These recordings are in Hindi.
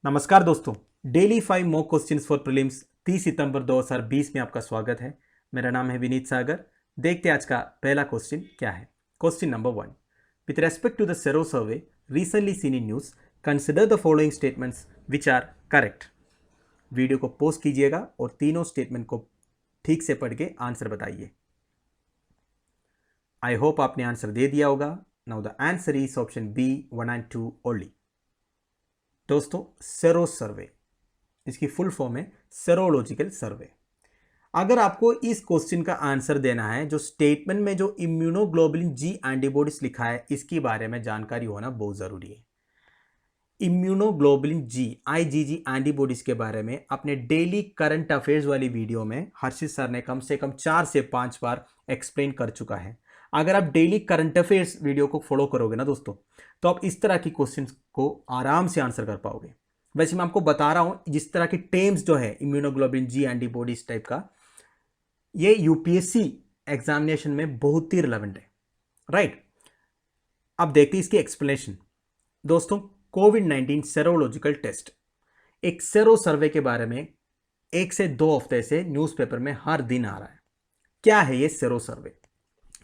नमस्कार दोस्तों, daily 5 mock questions for prelims 30 सितंबर 2020 में आपका स्वागत है। मेरा नाम है विनीत सागर। देखते हैं आज का पहला क्वेश्चन क्या है। Question number 1, with respect to the sero survey recently seen in news, consider the following statements which are correct. Video को पॉज कीजिएगा और तीनों स्टेटमेंट को ठीक से पढ़ के आंसर बताइए। आई होप आपने आंसर दे दिया होगा। Now the answer is option B 1 and 2 only. दोस्तों, सेरो सर्वे, इसकी फुल फॉर्म है सेरोलॉजिकल सर्वे। अगर आपको इस क्वेश्चन का आंसर देना है, जो स्टेटमेंट में जो इम्यूनोग्लोबुलिन जी एंटीबॉडीज लिखा है, इसके बारे में जानकारी होना बहुत ज़रूरी है। इम्यूनोग्लोबुलिन जी आईजीजी एंटीबॉडीज के बारे में अपने डेली करंट अफेयर्स वाली वीडियो में हर्षित सर ने कम से कम 4 से 5 बार एक्सप्लेन कर चुका है। अगर आप डेली करंट अफेयर्स वीडियो को फॉलो करोगे ना दोस्तों, तो आप इस तरह की क्वेश्चंस को आराम से आंसर कर पाओगे। वैसे मैं आपको बता रहा हूं, जिस तरह की टर्म्स जो है इम्यूनोग्लोबुलिन जी एंटीबॉडीज टाइप का, ये यूपीएससी एग्जामिनेशन में बहुत ही रिलेवेंट है, राइट। अब देखते हैं इसकी एक्सप्लेनेशन। दोस्तों, कोविड-19 सेरोलॉजिकल टेस्ट, एक सेरो सर्वे के बारे में 1 से 2 हफ्ते से न्यूज़पेपर में हर दिन आ रहा है। क्या है ये सेरो सर्वे?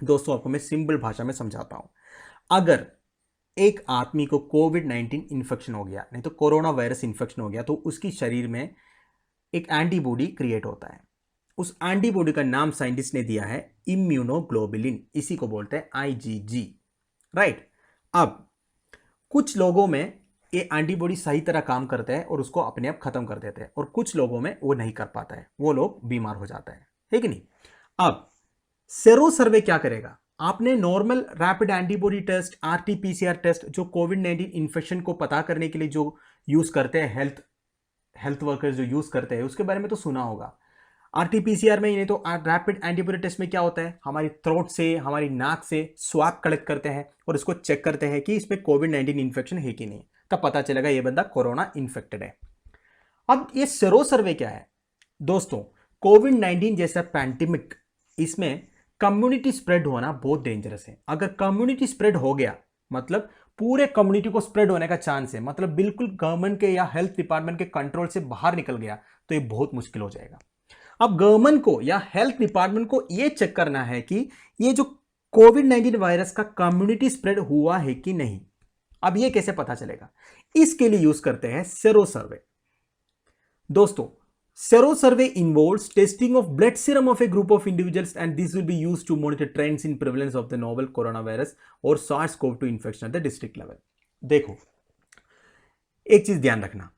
दोस्तों, आपको मैं सिंपल भाषा में समझाता हूं। अगर एक आदमी को कोविड-19 इन्फेक्शन हो गया, नहीं तो कोरोना वायरस इन्फेक्शन हो गया, तो उसकी शरीर में एक एंटीबॉडी क्रिएट होता है। उस एंटीबॉडी का नाम साइंटिस्ट ने दिया है इम्यूनोग्लोबुलिन, इसी को बोलते हैं आईजीजी, राइट। अब कुछ लोगों में ये एंटीबॉडी सही तरह काम करता है और उसको अपने आप खत्म कर देते हैं, और कुछ लोगों में वो नहीं कर पाता है, वो लोग बीमार हो जाता है कि नहीं। अब सेरो सर्वे क्या करेगा? आपने normal rapid antibody test, RT PCR test, जो कोविड-19 इन्फेक्शन को पता करने के लिए जो यूज करते हैं हेल्थ वर्कर्स जो यूज करते हैं, उसके बारे में तो सुना होगा। आरटी-पीसीआर में, नहीं तो रैपिड एंटीबॉडी टेस्ट में क्या होता है, हमारी थ्रोट से, हमारी नाक से स्वाब कलेक्ट करते हैं और इसको चेक करते हैं कि इसमें कोविड-19 इन्फेक्शन है कि नहीं, तब पता चलेगा ये बंदा कोरोना इन्फेक्टेड है। अब ये सेरो सर्वे क्या है? दोस्तों, कोविड-19 जैसा पैंडेमिक, इसमें कम्युनिटी स्प्रेड होना बहुत डेंजरस है। अगर कम्युनिटी स्प्रेड हो गया, मतलब पूरे कम्युनिटी को स्प्रेड होने का चांस है, मतलब बिल्कुल गवर्नमेंट के या हेल्थ डिपार्टमेंट के कंट्रोल से बाहर निकल गया, तो ये बहुत मुश्किल हो जाएगा। अब गवर्नमेंट को या हेल्थ डिपार्टमेंट को यह चेक करना है कि ये जो कोविड-19 वायरस का कम्युनिटी स्प्रेड हुआ है कि नहीं। अब ये कैसे पता चलेगा? इसके लिए यूज करते हैं सेरो सर्वे। दोस्तों, Sero survey involves testing of blood serum of a group of individuals, and this will be used to monitor trends in prevalence of the novel coronavirus or SARS-CoV-2 infection at the district level. देखो, एक चीज ध्यान रखना,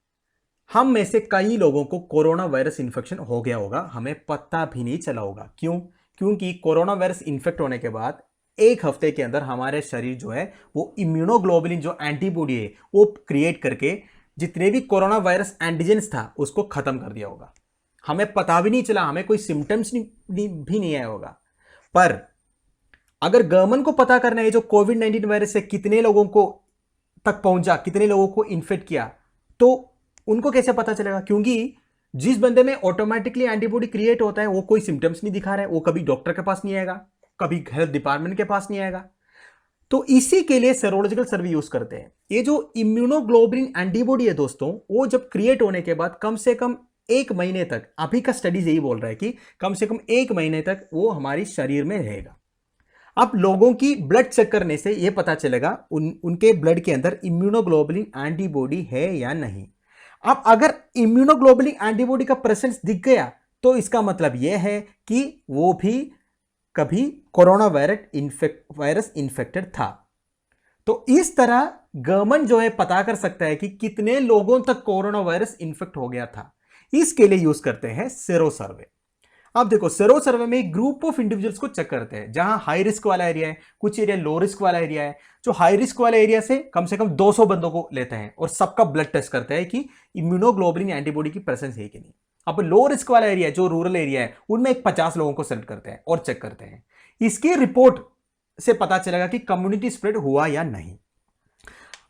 हम में से कई लोगों को कोरोना वायरस इन्फेक्शन हो गया होगा, हमें पता भी नहीं चला होगा। क्यों? क्योंकि कोरोना वायरस इन्फेक्ट होने के बाद 1 हफ्ते के अंदर हमारे शरीर जो है वो इम्यूनोग्लोबुलिन जो एंटीबॉडी है वो क्रिएट करके जितने भी कोरोना वायरस एंटीजेंस था उसको खत्म कर दिया होगा। हमें पता भी नहीं चला, हमें कोई सिम्टम्स भी नहीं आया होगा। पर अगर गवर्नमेंट को पता करना है जो कोविड-19 वायरस से कितने लोगों को तक पहुंचा, कितने लोगों को इन्फेक्ट किया, तो उनको कैसे पता चलेगा? क्योंकि जिस बंदे में ऑटोमेटिकली एंटीबॉडी क्रिएट होता है वो कोई सिम्टम्स नहीं दिखा रहा है, वो कभी डॉक्टर के पास नहीं आएगा, कभी हेल्थ डिपार्टमेंट के पास नहीं आएगा। तो इसी के लिए सेरोलॉजिकल सर्वे यूज करते हैं। ये जो इम्यूनोग्लोबुलिन एंटीबॉडी है दोस्तों, वो जब क्रिएट होने के बाद कम से कम 1 महीने तक, अभी का स्टडीज यही बोल रहा है कि कम से कम 1 महीने तक वो हमारी शरीर में रहेगा। अब लोगों की ब्लड चेक करने से यह पता चलेगा उनके ब्लड के अंदर इम्यूनोग्लोबुलिन एंटीबॉडी है या नहीं। अब अगर इम्यूनोग्लोबुलिन एंटीबॉडी का प्रेजेंस दिख गया, तो इसका मतलब यह है कि वो भी कभी कोरोना वायरस इन्फेक्टेड था। तो इस तरह गवर्नमेंट जो है पता कर सकता है कि कितने लोगों तक कोरोना वायरस इन्फेक्ट हो गया था। इसके लिए यूज करते हैं सेरो सर्वे। अब देखो, सेरो सर्वे में एक ग्रुप ऑफ इंडिविजुअल्स को चेक करते हैं, जहां हाई रिस्क वाला एरिया है, कुछ एरिया लो रिस्क वाला एरिया है। जो हाई रिस्क वाले एरिया से कम 200 बंदों को लेते हैं और सबका ब्लड टेस्ट करते हैं कि इम्यूनोग्लोबुलिन एंटीबॉडी की प्रेजेंस है कि नहीं। अब लो रिस्क वाला एरिया, जो रूरल एरिया है, उनमें एक 50 लोगों को सेलेक्ट करते हैं और चेक करते हैं। इसकी रिपोर्ट से पता चलेगा कि कम्युनिटी स्प्रेड हुआ या नहीं।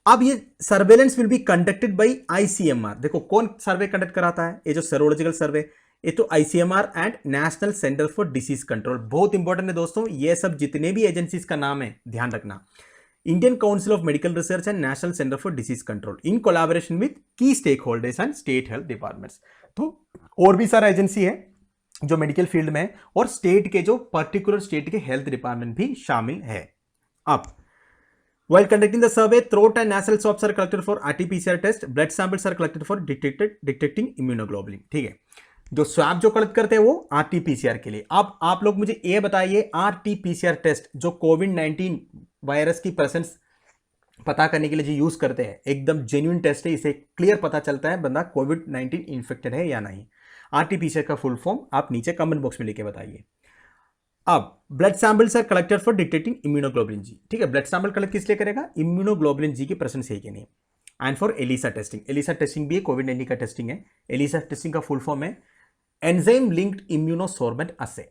अब ये surveillance will be conducted by ICMR. देखो, कौन सर्वे कंडक्ट कराता है? ये जो सेरोलॉजिकल सर्वे, ये तो ICMR and national centre for disease control. बहुत इंपॉर्टेंट है दोस्तों, ये सब जितने भी एजेंसीज का नाम है ध्यान रखना। Indian Council of Medical Research and National Center for Disease Control in collaboration with key stakeholders and state health departments. तो और भी सारा एजेंसी है जो मेडिकल फील्ड में है और स्टेट के जो पर्टिकुलर स्टेट के हेल्थ डिपार्टमेंट भी शामिल है. अब while conducting the survey, throat and nasal swabs are collected for RT-PCR test. Blood samples are collected for detecting immunoglobulin. ठीक है, जो स्वैब जो कलेक्ट करते हैं वो RT-PCR के लिए. अब आप लोग मुझे ये बताइए, RT-PCR टेस्ट जो कोविड-19 वायरस की प्रेजेंस पता करने के लिए जो यूज करते हैं, एकदम जेन्युइन टेस्ट है. इसे क्लियर पता चलता है बंदा कोविड-19 इन्फेक्टेड है या नहीं. RT-PCR का फुल फॉर्म आप नीचे कमेंट बॉक्स में लिखे बताइए. अब blood samples are collected for detecting immunoglobulin G. ठीक है, ब्लड सैंपल कलेक्ट किस लिए करेगा? इम्यूनोग्लोबुलिन जी की प्रेजेंस है कि नहीं. And for ELISA testing. ELISA testing भी कोविड-19 का टेस्टिंग है. एलिसा टेस्टिंग का फुल फॉर्म है एंजाइम लिंक्ड इम्यूनोसॉर्बेंट अस्से.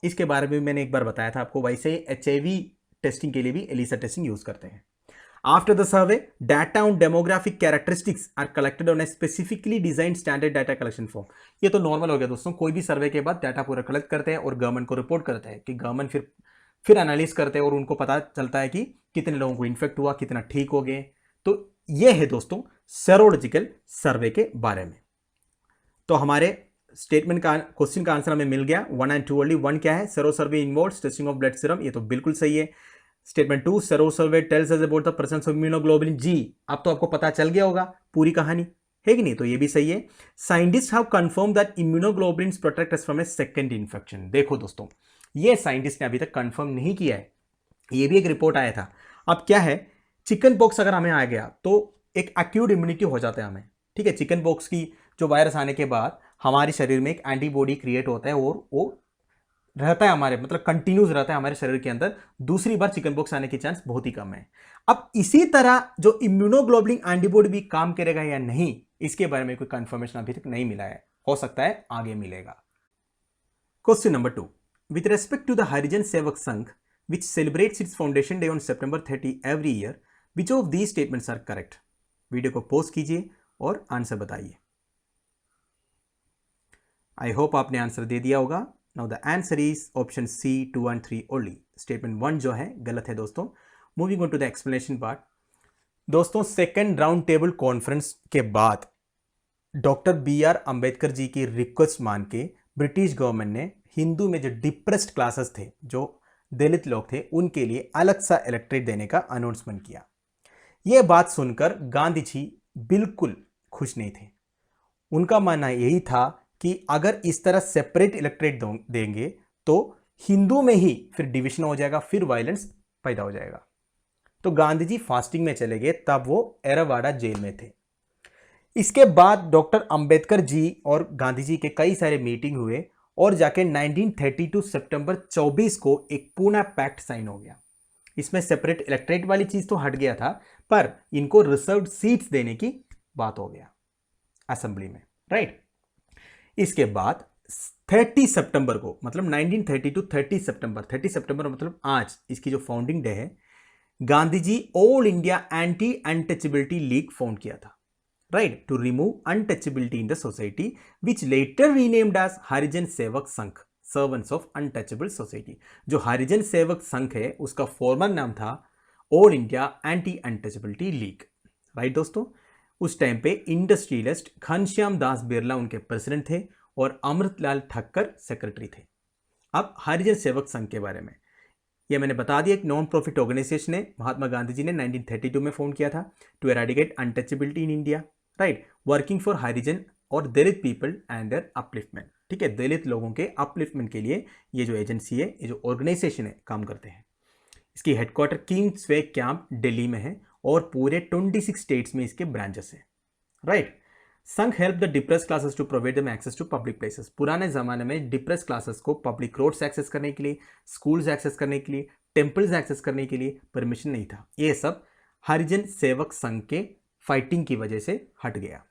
इसके बारे में मैंने एक बार बताया था आपको. वैसे HIV टेस्टिंग के लिए भी एलिसा टेस्टिंग यूज करते हैं. After the survey, data on demographic characteristics are collected on a specifically designed standard data collection form. ये तो नॉर्मल हो गया दोस्तों. कोई भी सर्वे के बाद डाटा पूरा कलेक्ट करते हैं और गवर्नमेंट को रिपोर्ट करते हैं कि गवर्नमेंट फिर एनालिस करते हैं और उनको पता चलता है कि कितने लोगों को इन्फेक्ट हुआ, कितना ठीक हो गए. तो ये है दोस्तों सेरोलॉजिकल सर्वे के बारे में. तो हमारे स्टेटमेंट का क्वेश्चन का आंसर हमें मिल गया. 1 and 2 ओनली. 1 क्या है? Sero survey involves testing of blood serum. ये तो बिल्कुल सही है. Statement 2, sero survey tells us about the presence of immunoglobulin G. अब तो आपको पता चल गया होगा पूरी कहानी, है कि नहीं? तो ये भी सही है. Scientist have confirm that immunoglobulins protect us from A second infection. देखो दोस्तों, ये साइंटिस्ट ने अभी तक कंफर्म नहीं किया है. ये भी एक रिपोर्ट आया था. अब क्या है, चिकन पॉक्स अगर हमें आ गया तो एक एक्यूट इम्यूनिटी हो जाता है हमें. ठीक है, चिकन पॉक्स की जो वायरस आने के बाद हमारे शरीर में एक एंटीबॉडी क्रिएट होता है और वो रहता है हमारे, मतलब कंटिन्यूस रहता है हमारे शरीर के अंदर. दूसरी बार चिकन पॉक्स आने के चांस बहुत ही कम है. अब इसी तरह जो इम्यूनोग्लोबुलिन एंटीबॉडी भी काम करेगा या नहीं, इसके बारे में कोई कंफर्मेशन अभी तक नहीं मिला है. हो सकता है आगे मिलेगा. Question number 2, with respect to the Harijan Sevak Sangh which celebrates its foundation day on September 30 every year, which of these statements are correct? Video को पॉज कीजिए और आंसर बताइए. आई होप आपने आंसर दे दिया होगा. Now the answer is option C 2 and 3 only. Statement 1 जो है गलत है दोस्तों. Moving on to the explanation part. दोस्तों, सेकेंड राउंड टेबल कॉन्फ्रेंस के बाद डॉक्टर BR अंबेडकर जी की रिक्वेस्ट मान के ब्रिटिश गवर्नमेंट ने हिंदू में जो डिप्रेस्ड क्लासेस थे, जो दलित लोग थे, उनके लिए अलग सा इलेक्ट्रेट देने का अनाउंसमेंट किया. यह बात सुनकर गांधी जी बिल्कुल खुश नहीं थे. उनका मानना यही था कि अगर इस तरह सेपरेट इलेक्ट्रेट देंगे तो हिंदू में ही फिर डिविजन हो जाएगा, फिर वायलेंस पैदा हो जाएगा. तो गांधी जी फास्टिंग में चले गए. तब वो एरावाड़ा जेल में थे. इसके बाद डॉक्टर अंबेडकर जी और गांधी जी के कई सारे मीटिंग हुए और जाके 1932 सितंबर 24 को एक पूना पैक्ट साइन हो गया. इसमें सेपरेट इलेक्ट्रेट वाली चीज तो हट गया था, पर इनको रिजर्व्ड सीट्स देने की बात हो गया असेंबली में, राइट. इसके बाद 30 सितंबर को, मतलब 1932 30 सितंबर मतलब आज, इसकी जो फाउंडिंग डे है, Gandhi ji all India anti untouchability league found किया था, right, to remove untouchability in the society, which later renamed as हरिजन सेवक संघ, सर्वेंट्स ऑफ अनटचेबल सोसाइटी. जो हरिजन सेवक संघ है उसका फॉर्मल नाम था all India anti untouchability league, right दोस्तों. उस टाइम पे इंडस्ट्रियलिस्ट घनश्याम दास बिरला उनके प्रेसिडेंट थे और अमृतलाल ठक्कर सेक्रेटरी थे. अब हरिजन सेवक संघ के बारे में ये मैंने बता दिया, एक नॉन प्रॉफिट ऑर्गेनाइजेशन है. महात्मा गांधी जी ने 1932 में फाउंड किया था to eradicate untouchability in India, right, working for Harijan और Dalit people and their upliftment. ठीक है, दलित लोगों के अपलिफ्टमेंट के लिए ये जो एजेंसी है, ये जो ऑर्गेनाइजेशन है, काम करते हैं. इसकी हेडक्वार्टर किंग्सवे कैंप दिल्ली में है और पूरे 26 स्टेट्स में इसके ब्रांचेस हैं, right. Sangh help the depress classes to provide them access to public places. पुराने जमाने में डिप्रेस क्लासेस को पब्लिक रोड्स एक्सेस करने के लिए, स्कूल्स एक्सेस करने के लिए, टेम्पल्स एक्सेस करने के लिए परमिशन नहीं था. ये सब हरिजन सेवक संघ के फाइटिंग की वजह से हट गया,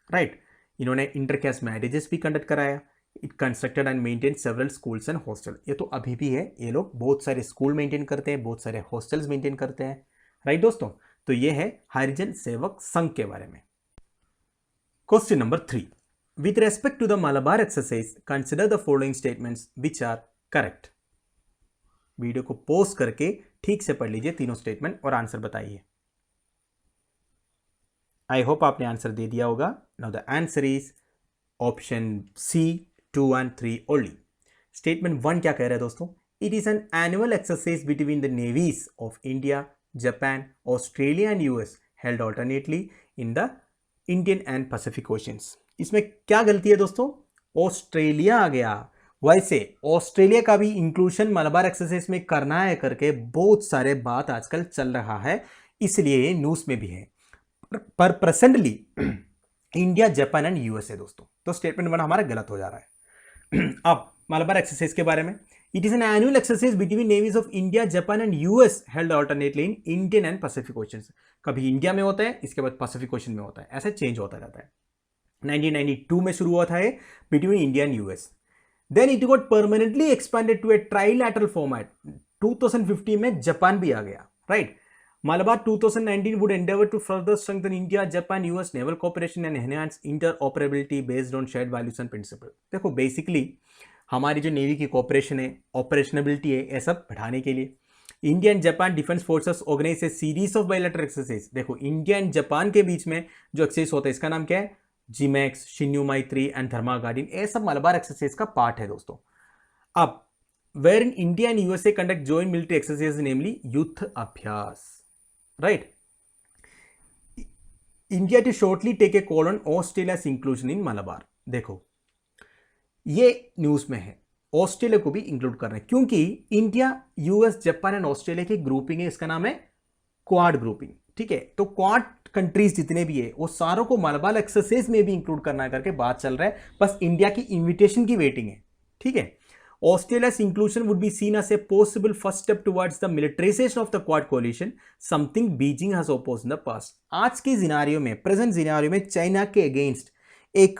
राइट. इन्होंने इंटरकास्ट मैरिजेस भी कंडक्ट कराया. It constructed and maintain several schools and hostel. ये तो अभी भी है. ये लोग बहुत सारे स्कूल मेंटेन करते हैं, बहुत सारे हॉस्टल्स मेंटेन करते हैं, राइट दोस्तों. तो ये है हरिजन सेवक संघ के बारे में. Question number 3, with respect to the Malabar exercise consider the following statements which are correct. Video को पॉज करके ठीक से पढ़ लीजिए तीनों स्टेटमेंट और आंसर बताइए। आई होप आपने आंसर दे दिया होगा। Now the answer is option C 2 and 3 only. Statement 1 क्या कह रहा है दोस्तों? It is an annual exercise between the navies of India, Japan, Australia and US held alternately in the Indian and Pacific oceans. इसमें क्या गलती है दोस्तों? ऑस्ट्रेलिया आ गया। वैसे ऑस्ट्रेलिया का भी इंक्लूजन मलबार एक्सरसाइज में करना है करके बहुत सारे बात आजकल चल रहा है, इसलिए न्यूज में भी है। पर presently India, Japan and USA दोस्तों, तो स्टेटमेंट 1 हमारा गलत हो जा रहा है। अब मलबार एक्सरसाइज के बारे में, it is an annual exercise between navies of India, Japan and US held alternately in Indian and Pacific oceans. कभी इंडिया में होता है, इसके बाद पैसिफिक ओशन में होता है, ऐसे चेंज होता रहता है। 1992 में शुरू हुआ था ये between India and US. Then it got permanently expanded to a trilateral format. 2015 में जापान भी आ गया, right. Malabar 2019 would endeavor to further strengthen India, Japan, US naval cooperation and enhance interoperability based on shared values and principles। देखो बेसिकली हमारी जो नेवी की कोऑपरेशन है, ऑपरेशनबिलिटी है, ये सब बढ़ाने के लिए India and Japan defence forces organise a series of bilateral exercise. देखो इंडिया एंड जापान के बीच में जो एक्सरसाइज होता है इसका नाम क्या है? JIMEX, Shinyuu Maitri and Dharma Guardian, ये सब मलबार एक्सरसाइज का पार्ट है दोस्तों। अब where in India and USA conduct joint military exercise namely Yudh Abhyas, right. India to shortly take a call on Australia's inclusion in Malabar. देखो ये न्यूज में है, ऑस्ट्रेलिया को भी इंक्लूड कर रहे हैं क्योंकि India, US, Japan and Australia की ग्रुपिंग है, इसका नाम है क्वाड ग्रुपिंग, ठीक है। तो क्वाड कंट्रीज जितने भी है वो सारों को मलबार एक्सरसाइज में भी इंक्लूड करना करके बात चल रहा है, बस इंडिया की इन्विटेशन की वेटिंग है, ठीक है। Australia's inclusion would be seen as a possible first step towards the militarization of the Quad coalition, something Beijing has opposed in the past। आज के सिनेरियो में, प्रेजेंट सिनेरियो में चाइना के अगेंस्ट एक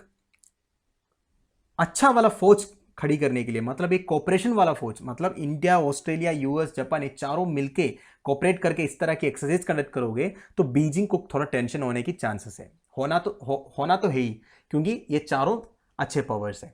अच्छा वाला फौज खड़ी करने के लिए, मतलब एक कोऑपरेशन वाला फौज, मतलब इंडिया, ऑस्ट्रेलिया, यूएस, जापान, ये चारों मिलके कोऑपरेट करके इस तरह की एक्सरसाइज कंडक्ट करोगे तो बीजिंग को थोड़ा टेंशन होने की चांसेस है, होना तो है ही, क्योंकि ये चारों अच्छे पावर्स हैं।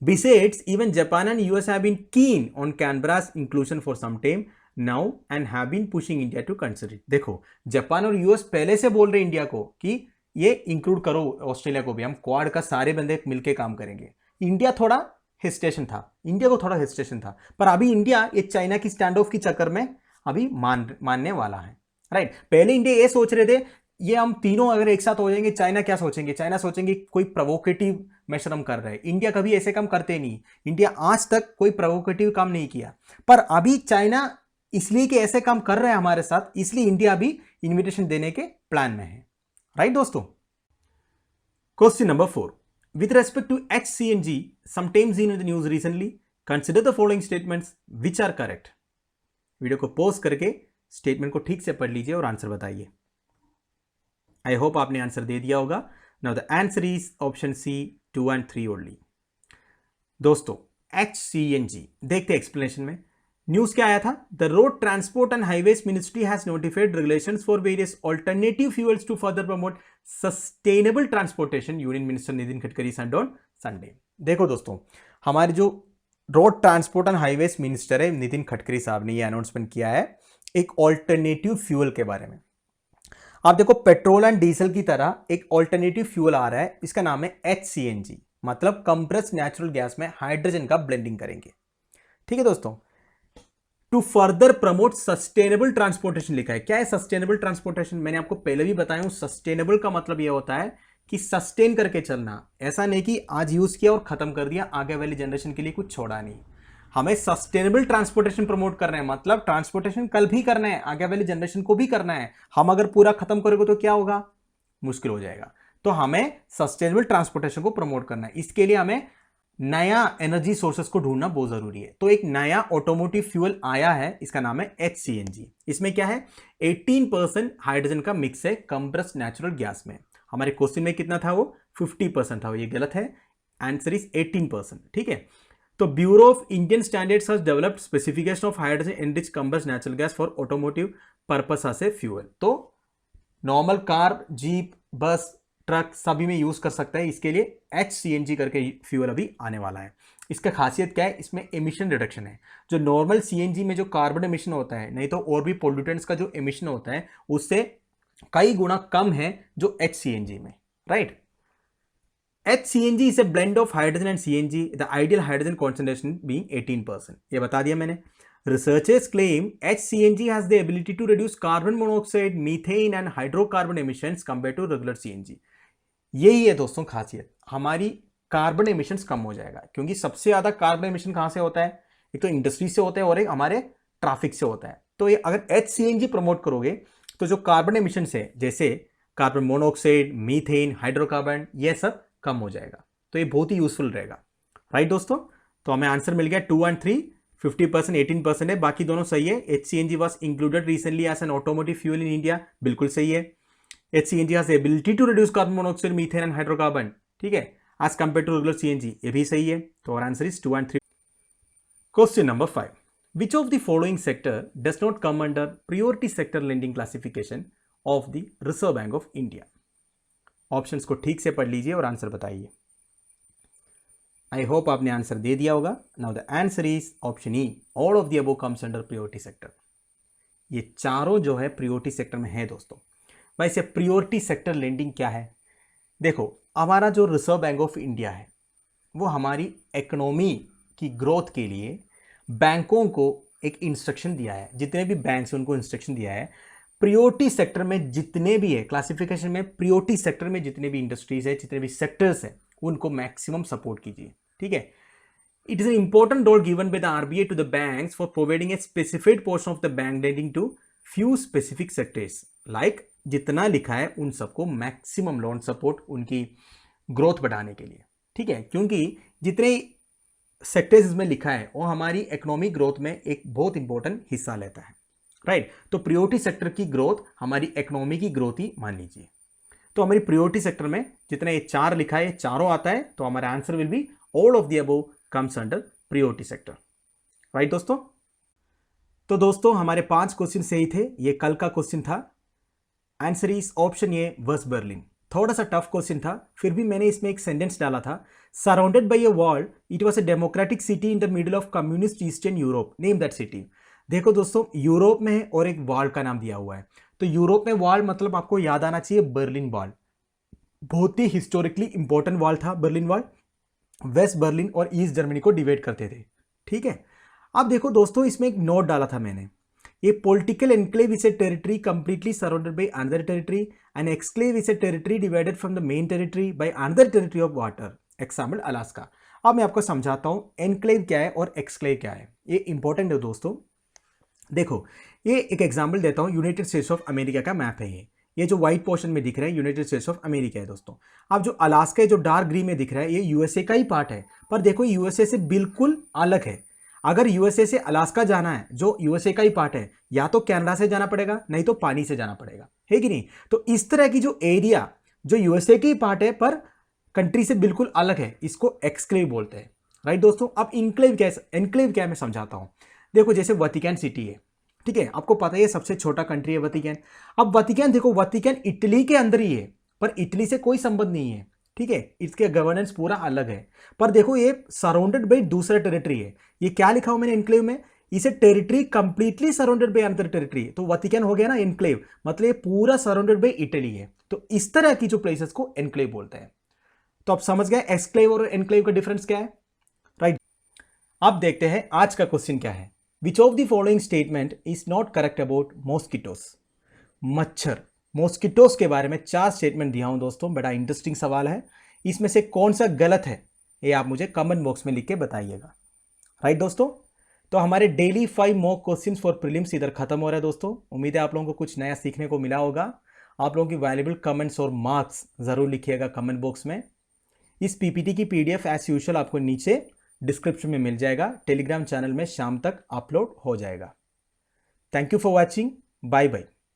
Besides, even Japan and US have been keen on Canberra's inclusion for some time now and have been pushing India to consider it। देखो जापान और यूएस पहले से बोल रहे इंडिया को कि ये इंक्लूड करो ऑस्ट्रेलिया को भी, हम क्वाड का सारे बंदे मिलके काम करेंगे। इंडिया थोड़ा हेजिटेशन था, इंडिया को थोड़ा हेजिटेशन था, पर अभी इंडिया ये चाइना की स्टैंड ऑफ की चक्कर में अभी मानने वाला है, राइट। पहले इंडिया ये सोच रहे थे ये हम तीनों अगर एक साथ हो जाएंगे, चाइना क्या सोचेंगे? चाइना सोचेंगे कोई प्रोवोकेटिव मेजर हम कर रहे हैं। इंडिया कभी ऐसे काम करते नहीं, इंडिया आज तक कोई प्रोवोकेटिव काम नहीं किया, पर अभी चाइना इसलिए कि ऐसे काम कर रहे हैं हमारे साथ, इसलिए इंडिया अभी इन्विटेशन देने के प्लान में है, राइट दोस्तों। Question number 4, with respect to HCNG sometimes in the news recently, consider the following statements which are correct. Video को पॉज करके स्टेटमेंट को ठीक से पढ़ लीजिए और आंसर बताइए। आई होप आपने आंसर दे दिया होगा। Now the answer is option C 2 and 3 only. दोस्तों HCNG देखते एक्सप्लेनेशन में। न्यूज क्या आया था? The road transport and highways ministry has notified regulations for various alternative fuels to further promote sustainable transportation, union minister Nitin Gadkari said on Sunday. देखो दोस्तों, हमारे जो road transport and highways minister है नितिन गडकरी साहब ने ये अनाउंसमेंट किया है एक ऑल्टरनेटिव फ्यूल के बारे में। आप देखो पेट्रोल एंड डीजल की तरह एक ऑल्टरनेटिव फ्यूल आ रहा है, इसका नाम है HCNG, मतलब कंप्रेस्ड नेचुरल गैस में हाइड्रोजन का ब्लेंडिंग करेंगे, ठीक है दोस्तों। To further promote sustainable transportation लिखा है। क्या है सस्टेनेबल ट्रांसपोर्टेशन? मैंने आपको पहले भी बताया हूं, सस्टेनेबल का मतलब यह होता है कि सस्टेन करके चलना, ऐसा नहीं कि आज यूज किया और खत्म कर दिया, आगे वाली जनरेशन के लिए कुछ छोड़ा नहीं। हमें सस्टेनेबल ट्रांसपोर्टेशन प्रमोट करना है, मतलब ट्रांसपोर्टेशन कल भी करना है, आगे वाली जनरेशन को भी करना है। हम अगर पूरा खत्म करेंगे तो क्या होगा? मुश्किल हो जाएगा। तो हमें सस्टेनेबल ट्रांसपोर्टेशन को प्रमोट करना है, इसके लिए हमें नया एनर्जी सोर्सेस को ढूंढना बहुत जरूरी है। तो एक नया ऑटोमोटिव फ्यूल आया है, इसका नाम है HCNG। इसमें क्या है? 18% हाइड्रोजन का मिक्स है कंप्रेस्ड नेचुरल गैस में। हमारे क्वेश्चन में कितना था? वो 50% था, ये गलत है, आंसर इज 18%, ठीक है। तो bureau of Indian standards has developed specification of hydrogen enriched compressed natural gas for automotive purpose as a fuel. तो normal car, jeep, bus, truck सभी में यूज कर सकता है, इसके लिए HCNG करके फ्यूल अभी आने वाला है। इसका खासियत क्या है, इसमें एमिशन रिडक्शन है। जो नॉर्मल सीएनजी में जो कार्बन एमिशन होता है, नहीं तो और भी पोल्यूटेंट्स का जो एमिशन होता है उससे कई गुना कम है जो HCNG में, right. HCNG is a blend of hydrogen and CNG, the ideal hydrogen concentration being 18%. ये बता दिया मैंने। Researchers claim HCNG has the ability to reduce carbon monoxide, methane and hydrocarbon emissions compared to regular CNG. यही है दोस्तों खासियत, हमारी कार्बन एमिशंस कम हो जाएगा, क्योंकि सबसे ज़्यादा कार्बन एमिशन कहाँ से होता है, एक तो इंडस्ट्री से होता है और एक हमारे ट्रैफिक से होता है। तो ये अगर HCNG प्रमोट करोगे तो जो कार्बन एमिशन है जैसे कार्बन मोनोऑक्साइड, मीथेन, हाइड्रोकार्बन, ये सब कम हो जाएगा। तो ये बहुत ही यूजफुल रहेगा, राइट दोस्तों। तो हमें आंसर मिल गया 2 और 3, 50%, 18% है, बाकी दोनों सही है। HCNG was included recently as an automotive fuel in India, बिल्कुल सही है। HCNG has the ability to reduce carbon monoxide, methane and hydrocarbon, ठीक है, as compared to regular CNG, ये भी सही है। तो our answer is 2 and 3. Question number 5. Which of the following sector does not come under priority sector lending classification of the Reserve Bank of India? Options को ठीक से पढ़ लीजिए और आंसर बताइए। आई होप आपने आंसर दे दिया होगा। Now the answer is option E, all of the above comes under priority sector. ये चारों जो है प्रियोरिटी सेक्टर में है दोस्तों। वैसे प्रियोरिटी सेक्टर लेंडिंग क्या है? देखो, हमारा जो रिजर्व बैंक ऑफ इंडिया है वो हमारी इकोनॉमी की ग्रोथ के लिए बैंकों को एक इंस्ट्रक्शन दिया है, जितने भी बैंक्स हैं उनको इंस्ट्रक्शन दिया है, प्रियोरिटी सेक्टर में जितने भी है, क्लासिफिकेशन में प्रियोरिटी सेक्टर में जितने भी इंडस्ट्रीज है, जितने भी सेक्टर्स हैं, उनको मैक्सिमम सपोर्ट कीजिए, ठीक है। It is an important role given by the RBI to the banks for providing a specific portion of the bank lending to few specific sectors, like जितना लिखा है उन सबको मैक्सिमम लोन सपोर्ट उनकी ग्रोथ बढ़ाने के लिए, ठीक है, क्योंकि जितने सेक्टर्स इसमें लिखा है वो हमारी इकोनॉमिक ग्रोथ में एक बहुत इंपॉर्टेंट हिस्सा लेता है, राइट। तो प्रियोरिटी सेक्टर की ग्रोथ हमारी इकोनॉमी की ग्रोथ ही मान लीजिए। तो हमारी प्रियोरिटी सेक्टर में जितने ये चार लिखा है, चारों आता है, तो हमारा answer will be all of the above comes under priority sector, right दोस्तों। तो दोस्तों हमारे 5 क्वेश्चन सही थे, ये कल का क्वेश्चन था। Answer is option A, west Berlin. थोड़ा सा टफ क्वेश्चन था, फिर भी मैंने इसमें एक सेंटेंस डाला था, surrounded by A wall it was a democratic city in the middle of communist eastern Europe, name that city. देखो दोस्तों, यूरोप में है और एक वॉल का नाम दिया हुआ है, तो यूरोप में वॉल मतलब आपको याद आना चाहिए बर्लिन वॉल। बहुत ही हिस्टोरिकली इंपॉर्टेंट वॉल था बर्लिन वॉल, वेस्ट बर्लिन और ईस्ट जर्मनी को डिवाइड करते थे, ठीक है। अब देखो दोस्तों, इसमें एक नोट डाला था मैंने, ये political enclave is a territory completely surrounded by another territory, and exclave is a territory divided from the main territory by another territory of water, example Alaska. अब मैं आपको समझाता हूं एनक्लेव क्या है और एक्सक्लेव क्या है, ये इंपॉर्टेंट है दोस्तों। देखो, ये एक एग्जाम्पल देता हूं, यूनाइटेड स्टेट्स ऑफ अमेरिका का मैप है ये जो व्हाइट पोर्शन में दिख रहा है यूनाइटेड स्टेट्स ऑफ अमेरिका है दोस्तों। अब जो अलास्का जो डार्क ग्रीन में दिख रहा है ये यूएसए का ही पार्ट है, पर देखो यूएसए से बिल्कुल अलग है। अगर यूएसए से अलास्का जाना है, जो यूएसए का ही पार्ट है, या तो कनाडा से जाना पड़ेगा, नहीं तो पानी से जाना पड़ेगा, है कि नहीं। तो इस तरह की जो एरिया जो यूएसए की पार्ट है पर कंट्री से बिल्कुल अलग है, इसको एक्सक्लेव बोलते हैं, राइट दोस्तों। अब इनक्लेव क्या है, एनक्लेव क्या है, मैं समझाता हूं। देखो, जैसे वतिकन सिटी है, ठीक है, आपको पता है सबसे छोटा कंट्री है वतिकन। अब वतिकन देखो, वतिकन इटली के अंदर ही है, पर इटली से कोई संबंध नहीं है, ठीक है, इसके गवर्नेंस पूरा अलग है। पर देखो, ये सराउंडेड बाय दूसरा टेरिटरी है। ये क्या लिखा हुआ मैंने एनक्लेव में, इसे territory completely surrounded by another territory, तो वतिकन हो गया ना एनक्लेव, मतलब ये पूरा सराउंडेड बाय इटली है। तो इस तरह की जो प्लेसेस को एनक्लेव बोलते हैं। तो आप समझ गए एक्सक्लेव और एनक्लेव का डिफरेंस क्या है, राइट। अब देखते हैं आज का क्वेश्चन क्या है। Which of the following statement is not correct about mosquitoes, मच्छर, मॉस्किटोस के बारे में 4 स्टेटमेंट दिया हूं दोस्तों, बड़ा इंटरेस्टिंग सवाल है। इसमें से कौन सा गलत है ये आप मुझे कमेंट बॉक्स में लिख के बताइएगा, राइट दोस्तों। तो हमारे daily 5 mock questions for prelims इधर खत्म हो रहा है दोस्तों। उम्मीद है आप लोगों को कुछ नया सीखने को मिला होगा। आप लोगों की वैल्यूएबल कमेंट्स और मार्क्स जरूर लिखिएगा कमेंट बॉक्स में। इस पीपीटी की पीडीएफ एज यूजुअल आपको नीचे डिस्क्रिप्शन में मिल जाएगा, टेलीग्राम चैनल में शाम तक अपलोड हो जाएगा। Thank you for watching, bye bye.